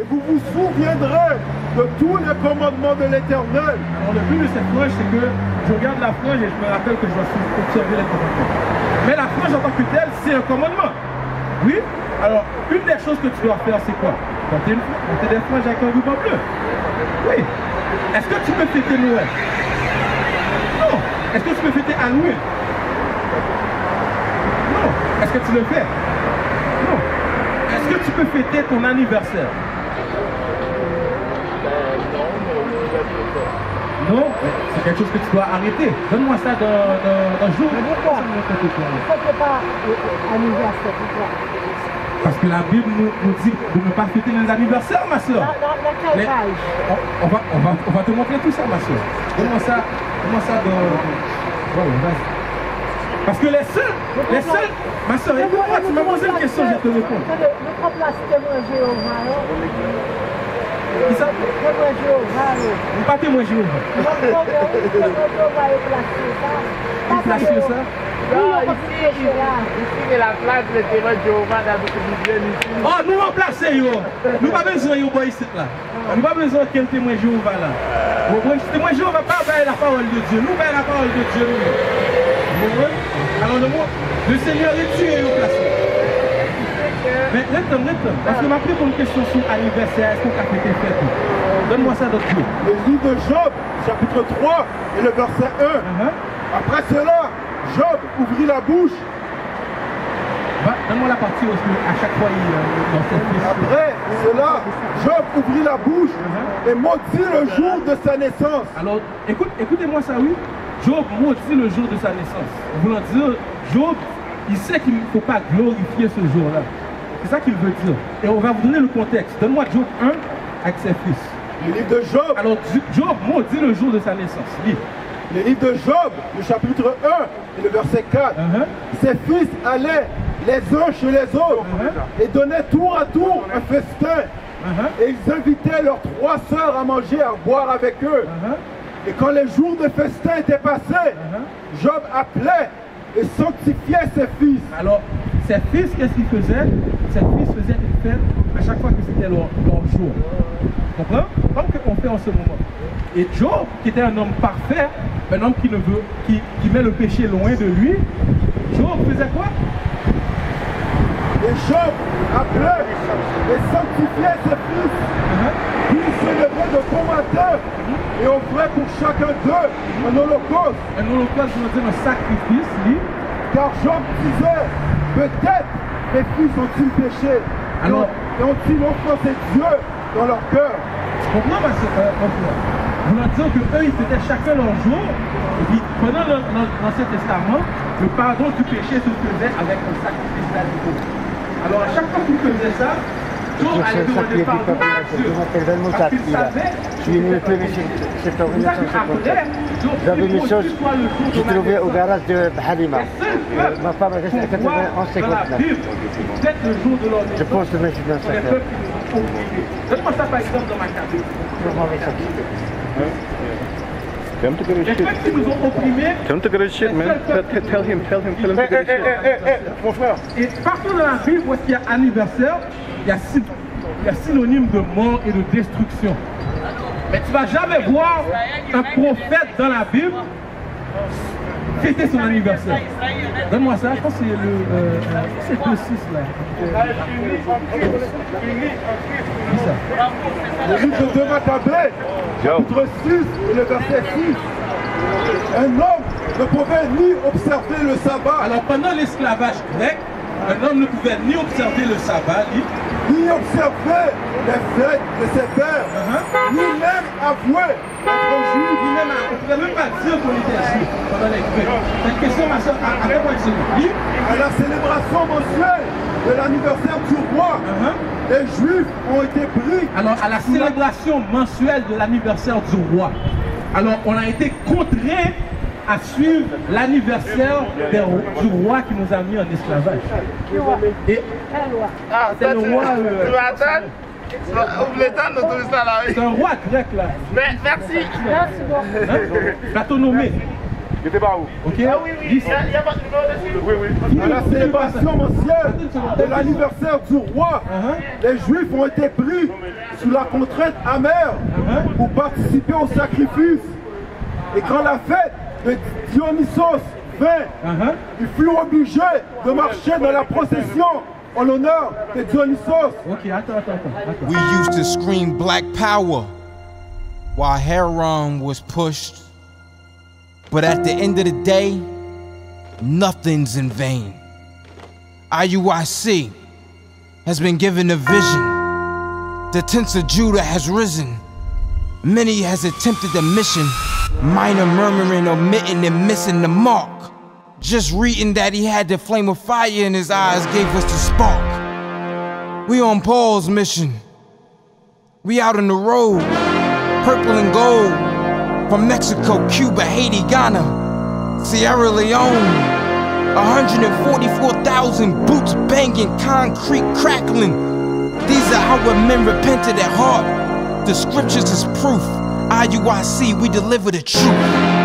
et vous vous souviendrez de tous les commandements de l'Éternel. Alors le but de cette frange, c'est que je regarde la frange et je me rappelle que je dois observer les commandements. Mais la frange en tant que telle, c'est un commandement. Oui. Alors, une des choses que tu dois faire, c'est quoi? Monter des franges avec un ruban bleu. Oui. Est-ce que tu peux fêter Noël? Non. Est-ce que tu peux fêter Halloween? Non. Est-ce que tu le fais? Non. Est-ce que tu peux fêter ton anniversaire? Non, c'est quelque chose que tu dois arrêter. Donne-moi ça d'un jour. Mais pourquoi? Pourquoi c'est pas anniversaire? Pourquoi? Parce que la Bible nous dit de ne pas fêter les anniversaires, ma soeur. Dans quel âge? On va te montrer tout ça, ma soeur. Donne-moi ça dans... Ouais, vas-y. Parce que les seuls... Ma soeur, écoute-moi, tu m'as posé une question, je vais te répondre. Ne prends pas ce témoin Jéhovah, non? Qui ça? Témoin Jéhovah, non? Ou pas témoin Jéhovah? Vous placez ça? Non, ici, c'est la place de témoin Jéhovah d'habitude ici. Oh, nous remplacer, yo! Nous pas besoin de boy ici, là. Nous pas besoin de quel témoin Jéhovah, là. Témoin Jéhovah va pas faire la parole de Dieu. Nous faisons la parole de Dieu, nous. Alors, le Seigneur est tué, nous placé. Mais attends. Parce que m'a pris pour une question sur l'anniversaire, est-ce qu'on a fait des fêtes? Donne-moi ça d'autre Dieu. Le livre de Job, chapitre 3, et le verset 1. Après cela, Job ouvrit la bouche. Donne-moi la partie où à chaque fois il dans cette fils. Après cela, Job ouvrit la bouche et maudit le jour de sa naissance. Alors, écoutez-moi ça, oui. Job maudit le jour de sa naissance. Voulant dire, Job, il sait qu'il ne faut pas glorifier ce jour-là. C'est ça qu'il veut dire. Et on va vous donner le contexte. Donne-moi Job 1 avec ses fils. Le livre de Job. Alors, Job maudit le jour de sa naissance. Lis. Le livre de Job, le chapitre 1 et le verset 4. Ses fils allaient les uns chez les autres et donnaient tour à tour un festin. Et ils invitaient leurs 3 sœurs à manger, à boire avec eux. Et quand les jours de festin étaient passés, Job appelait et sanctifiait ses fils. Alors, ses fils, qu'est-ce qu'ils faisaient? Ses fils faisaient une fête à chaque fois que c'était leur jour. Comprends? Comme on fait en ce moment. Et Job, qui était un homme parfait, un homme qui met le péché loin de lui, Job faisait quoi? Et Job appelait et sanctifiait ses fils. Il célébrait de bons matins et offrait pour chacun d'eux un holocauste. Un holocauste, je veux dire un sacrifice, lui. Car Job disait, peut-être mes fils ont-ils péché et ont-ils offensé Dieu dans leur cœur. Tu comprends, ma soeur? Voulant dire qu'eux, ils faisaient chacun leur jour. Et puis, pendant l'Ancien Testament, le pardon du péché se faisait avec un sacrifice d'animaux. Alors, à chaque fois qu'il faisait ça, Job allait demander pardon à Dieu. Parce qu'il savait Je suis venu le c'est en 1957. J'avais une chose, j'ai trouvé au garage de Halima. Ma femme est restée 91 secondes là. Je pense que je suis dans cette heure. Donne-moi ça par exemple dans ma carte. Tell him to go to shit. Les qui nous ont opprimés. Tell him to go to shit, man. Tell him to go to shit. Mon frère. Et partout dans la Bible où il y a anniversaire, il y a synonyme de mort et de destruction. Mais tu ne vas jamais voir un prophète dans la Bible fêter son anniversaire. Donne-moi ça, je pense que c'est le 6 là. Le livre de 2 Maccabées, chapitre 6 et le verset 6. Un homme ne pouvait ni observer le sabbat. Alors pendant l'esclavage grec, un homme ne pouvait ni observer le sabbat, ni observer les fêtes de ses pères, ni même avouer être juif. On ne pouvait même pas dire qu'on était juif pendant les Grecs. C'est une question, ma soeur, avec moi, c'est à la célébration mensuelle de l'anniversaire du roi, les juifs ont été pris. Alors, à la célébration mensuelle de l'anniversaire du roi, alors on a été contraint à suivre l'anniversaire du roi qui nous a mis en esclavage. Et c'est le roi. Tu vas attendre? Ouvre le temps de tout ça là. C'est un roi grec là. Mais merci. Va te nommer. Ok? À la célébration mensuelle de l'anniversaire du roi, les Juifs ont été pris sous la contrainte amère pour participer au sacrifice. Et quand la fête de Dionysos vint, ils furent obligés de marcher dans la procession en l'honneur de Dionysos. Ok, attends. We used to scream black power while Heron was pushed. But at the end of the day, nothing's in vain. IUIC has been given a vision. The tents of Judah has risen. Many has attempted the mission. Minor murmuring, omitting, and missing the mark. Just reading that he had the flame of fire in his eyes gave us the spark. We on Paul's mission. We out on the road, purple and gold. From Mexico, Cuba, Haiti, Ghana, Sierra Leone. 144,000 boots banging, concrete crackling. These are our men repented at heart. The scriptures is proof. IUIC, we deliver the truth.